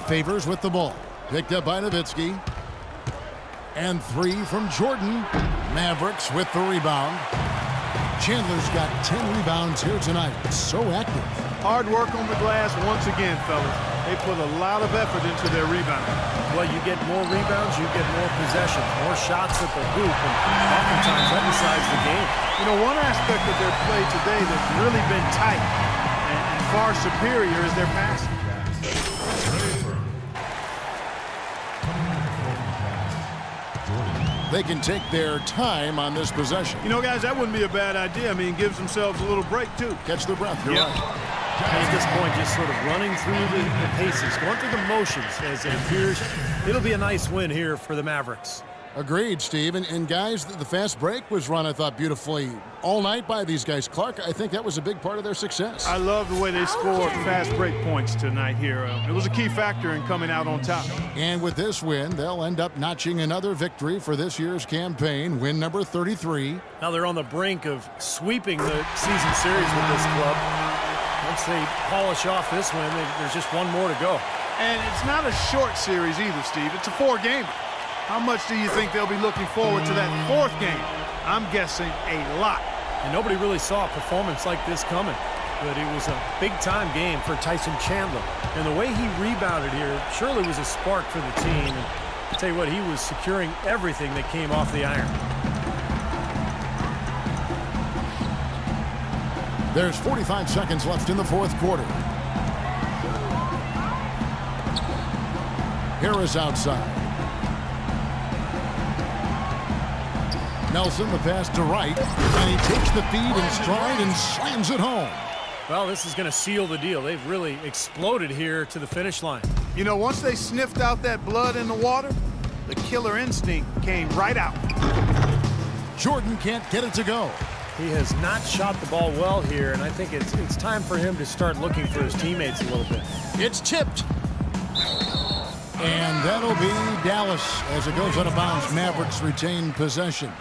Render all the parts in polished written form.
Favors with the ball. Picked up by Nowitzki. And 3 from Jordan. Mavericks with the rebound. Chandler's got 10 rebounds here tonight. So active. Hard work on the glass once again, fellas. They put a lot of effort into their rebound. Well, you get more rebounds, you get more possessions, more shots at the hoop, and oftentimes that decides the game. You know, one aspect of their play today that's really been tight and far superior is their passing. They can take their time on this possession. You know, guys, that wouldn't be a bad idea. I mean, it gives themselves a little break, too. Catch their breath. You're right. At this point, just sort of running through the paces, going through the motions as it appears. It'll be a nice win here for the Mavericks. Agreed, Steve. And guys, the fast break was run, I thought, beautifully all night by these guys. Clark, I think that was a big part of their success. I love the way they scored fast break points tonight here. It was a key factor in coming out on top. And with this win, they'll end up notching another victory for this year's campaign, win number 33. Now they're on the brink of sweeping the season series with this club. Once they polish off this win, there's just one more to go. And it's not a short series either, Steve. It's a 4-gamer. How much do you think they'll be looking forward to that 4th game? I'm guessing a lot. And nobody really saw a performance like this coming. But it was a big-time game for Tyson Chandler. And the way he rebounded here surely was a spark for the team. And I'll tell you what, he was securing everything that came off the iron. There's 45 seconds left in the 4th quarter. Harris outside. Nelson, the pass to Wright, and he takes the feed in stride and slams it home. Well, this is going to seal the deal. They've really exploded here to the finish line. You know, once they sniffed out that blood in the water, the killer instinct came right out. Jordan can't get it to go. He has not shot the ball well here, and I think it's time for him to start looking for his teammates a little bit. It's tipped. And that'll be Dallas as it goes out of bounds. Mavericks retain possession.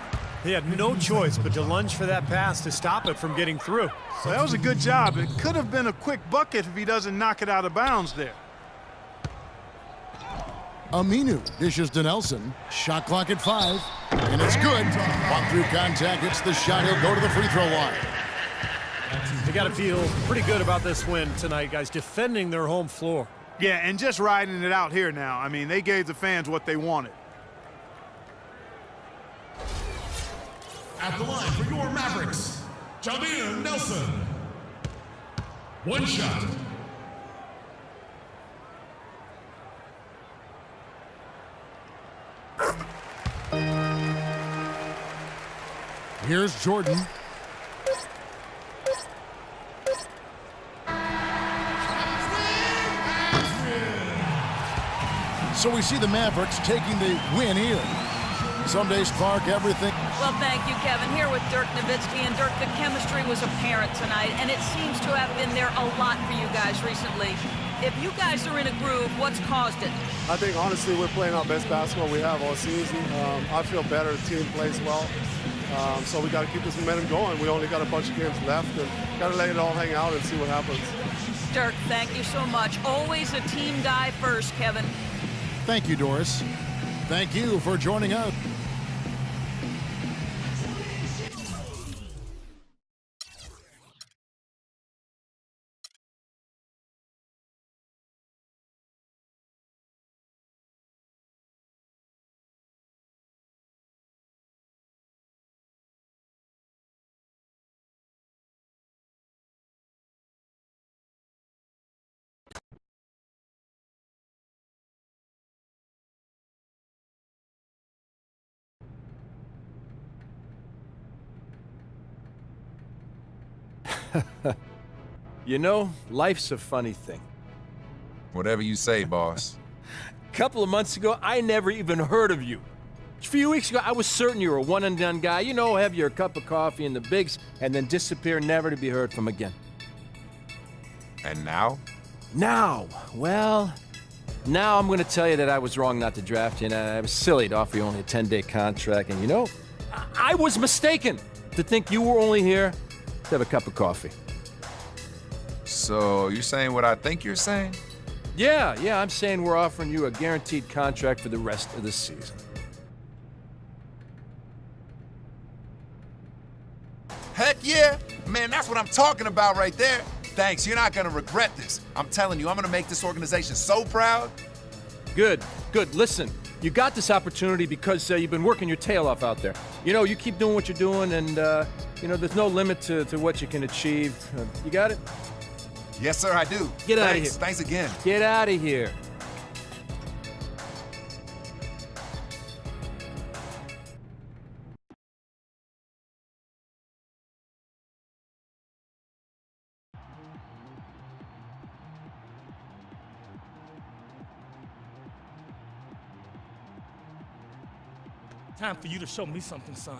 He had no choice but to lunge for that pass to stop it from getting through. So that was a good job. It could have been a quick bucket if he doesn't knock it out of bounds there. Aminu dishes to Nelson. Shot clock at 5. And it's good. Walk through contact. It's the shot. He'll go to the free throw line. They got to feel pretty good about this win tonight, guys, defending their home floor. Yeah, and just riding it out here now. I mean, they gave the fans what they wanted. At the line for your Mavericks, Jameer Nelson. 1 shot. Here's Jordan. So we see the Mavericks taking the win here. Some days, Clark, everything. Well, thank you, Kevin. Here with Dirk Nowitzki. And Dirk, the chemistry was apparent tonight, and it seems to have been there a lot for you guys recently. If you guys are in a groove, what's caused it? I think, honestly, we're playing our best basketball we have all season. I feel better. The team plays well. So we got to keep this momentum going. We only got a bunch of games left, and got to let it all hang out and see what happens. Dirk, thank you so much. Always a team guy first, Kevin. Thank you, Doris. Thank you for joining us. You know, life's a funny thing. Whatever you say, boss. A couple of months ago, I never even heard of you. A few weeks ago, I was certain you were a one-and-done guy. You know, have your cup of coffee in the bigs, and then disappear, never to be heard from again. And now? Now, well, now I'm going to tell you that I was wrong not to draft you, and I was silly to offer you only a 10-day contract. And you know, I was mistaken to think you were only here to have a cup of coffee. So you're saying what I think you're saying? Yeah, I'm saying we're offering you a guaranteed contract for the rest of the season. Heck yeah! Man, that's what I'm talking about right there. Thanks, you're not gonna regret this. I'm telling you, I'm gonna make this organization so proud. Good. Listen, you got this opportunity because you've been working your tail off out there. You know, you keep doing what you're doing, and, you know, there's no limit to what you can achieve. You got it? Yes, sir, I do. Get out of here. Thanks again. Get out of here. Time for you to show me something, son.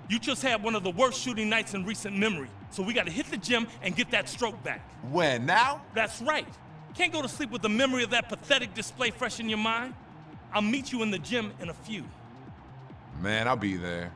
You just had one of the worst shooting nights in recent memory, so we gotta hit the gym and get that stroke back. When, now? That's right. Can't go to sleep with the memory of that pathetic display fresh in your mind. I'll meet you in the gym in a few. Man, I'll be there.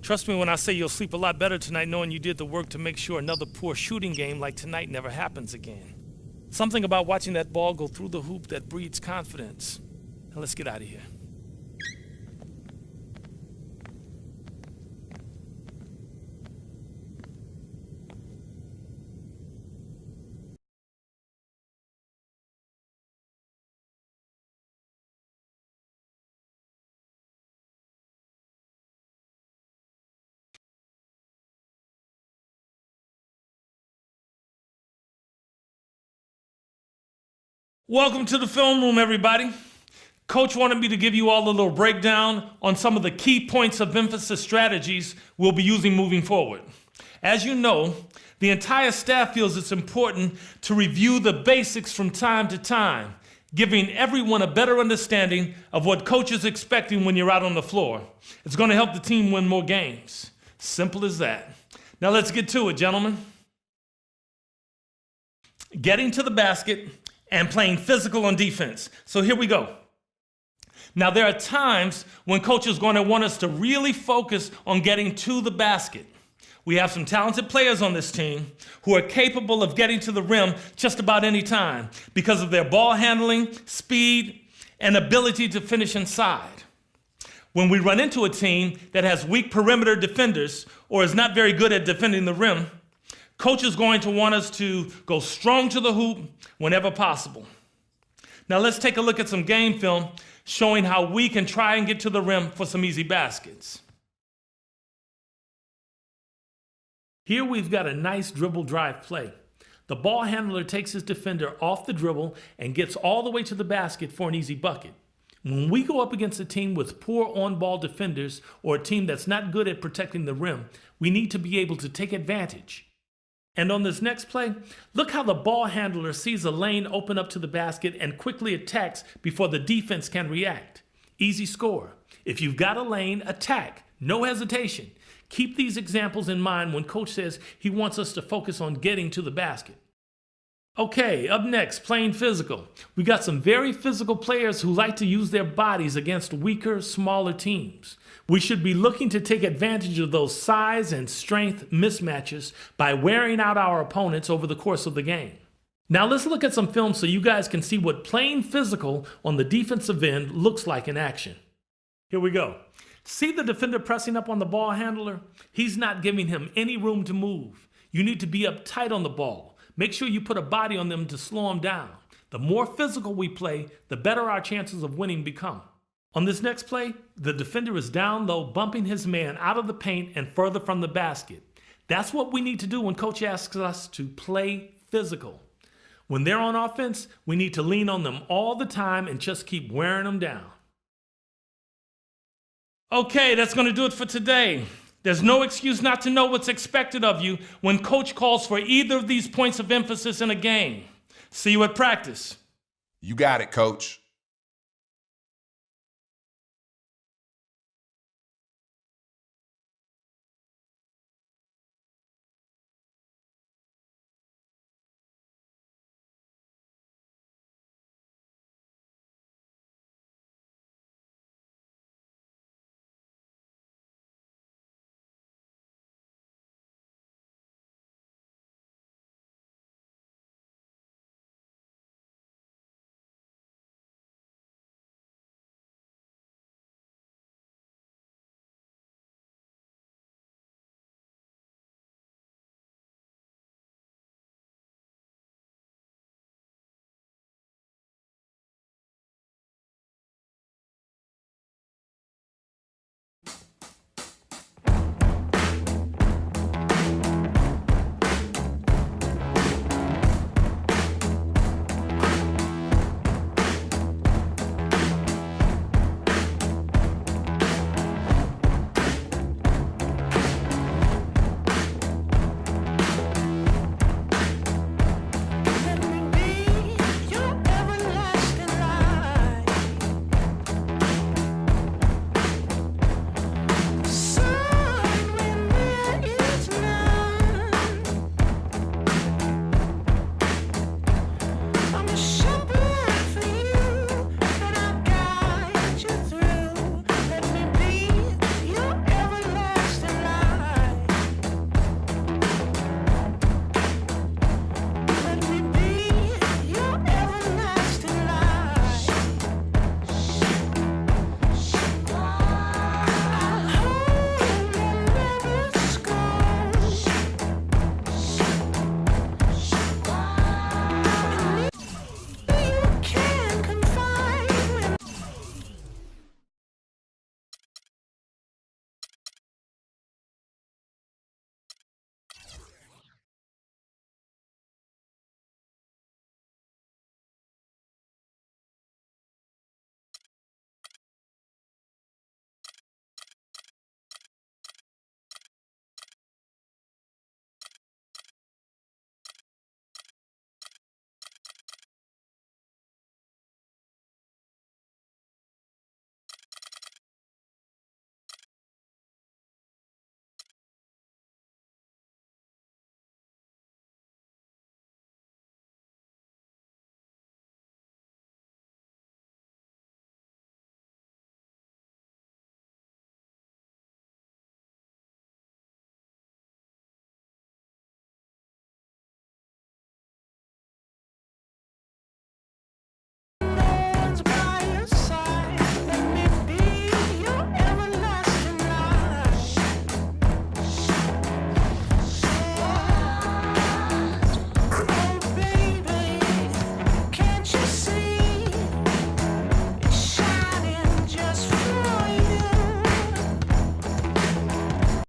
Trust me when I say you'll sleep a lot better tonight knowing you did the work to make sure another poor shooting game like tonight never happens again. Something about watching that ball go through the hoop that breeds confidence. Now let's get out of here. Welcome to the film room, everybody. Coach wanted me to give you all a little breakdown on some of the key points of emphasis strategies we'll be using moving forward. As you know, the entire staff feels it's important to review the basics from time to time, giving everyone a better understanding of what coach is expecting when you're out on the floor. It's going to help the team win more games. Simple as that. Now let's get to it, gentlemen. Getting to the basket and playing physical on defense. So here we go. Now there are times when coach is going to want us to really focus on getting to the basket. We have some talented players on this team who are capable of getting to the rim just about any time because of their ball handling, speed, and ability to finish inside. When we run into a team that has weak perimeter defenders or is not very good at defending the rim, coach is going to want us to go strong to the hoop whenever possible. Now let's take a look at some game film showing how we can try and get to the rim for some easy baskets. Here we've got a nice dribble drive play. The ball handler takes his defender off the dribble and gets all the way to the basket for an easy bucket. When we go up against a team with poor on-ball defenders or a team that's not good at protecting the rim, we need to be able to take advantage. And on this next play, look how the ball handler sees a lane open up to the basket and quickly attacks before the defense can react. Easy score. If you've got a lane, attack. No hesitation. Keep these examples in mind when coach says he wants us to focus on getting to the basket. Okay, up next, playing physical. We got some very physical players who like to use their bodies against weaker, smaller teams. We should be looking to take advantage of those size and strength mismatches by wearing out our opponents over the course of the game. Now let's look at some film so you guys can see what playing physical on the defensive end looks like in action. Here we go. See the defender pressing up on the ball handler? He's not giving him any room to move. You need to be up tight on the ball. Make sure you put a body on them to slow them down. The more physical we play, the better our chances of winning become. On this next play, the defender is down low, bumping his man out of the paint and further from the basket. That's what we need to do when coach asks us to play physical. When they're on offense, we need to lean on them all the time and just keep wearing them down. Okay, that's going to do it for today. There's no excuse not to know what's expected of you when coach calls for either of these points of emphasis in a game. See you at practice. You got it, coach.